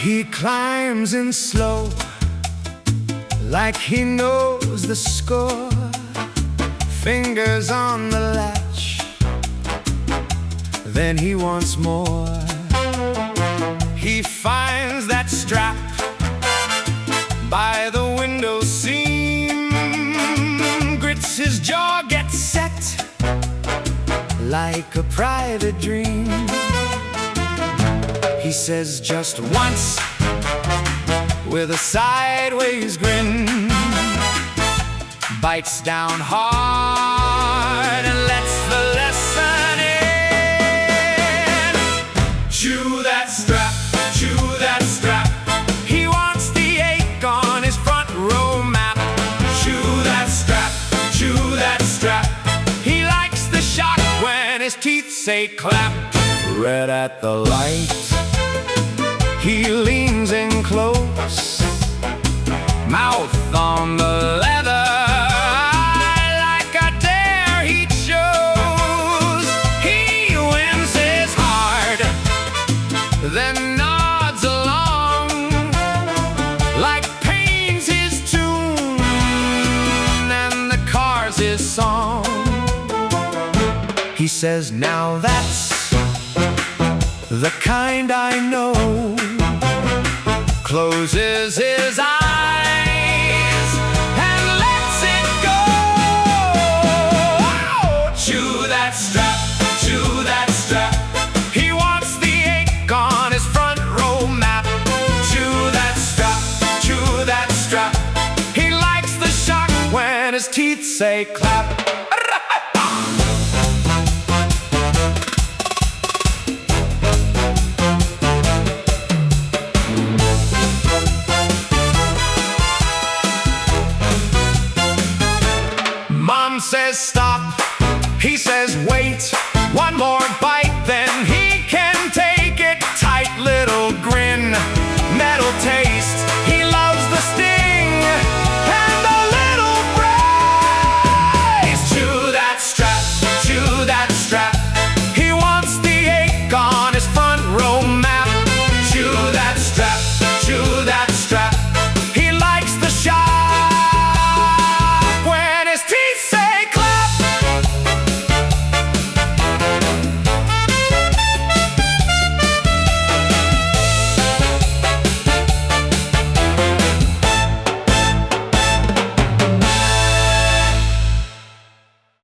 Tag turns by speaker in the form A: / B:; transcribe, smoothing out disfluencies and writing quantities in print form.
A: He climbs in slow, like he knows the score. Fingers on the latch, then he wants more. He finds that strap by the window seam, grits his jaw, gets set like a private dream. He says just once with a sideways grin, bites down hard and lets the lesson in. Chew that strap, chew that strap. He wants the ache on his front row map. Chew that strap, chew that strap. He likes the shock when his teeth say clap. Red at the light, he leans in close, mouth on the leather. Like a dare he chose. He wins his heart, then nods along, like pain's his tune and the car's his song. He says, now that's the kind I know. Closes his eyes and lets it go. Chew that strap, chew that strap. He wants the ache on his front row map. Chew that strap, chew that strap. He likes the shock when his teeth say clap.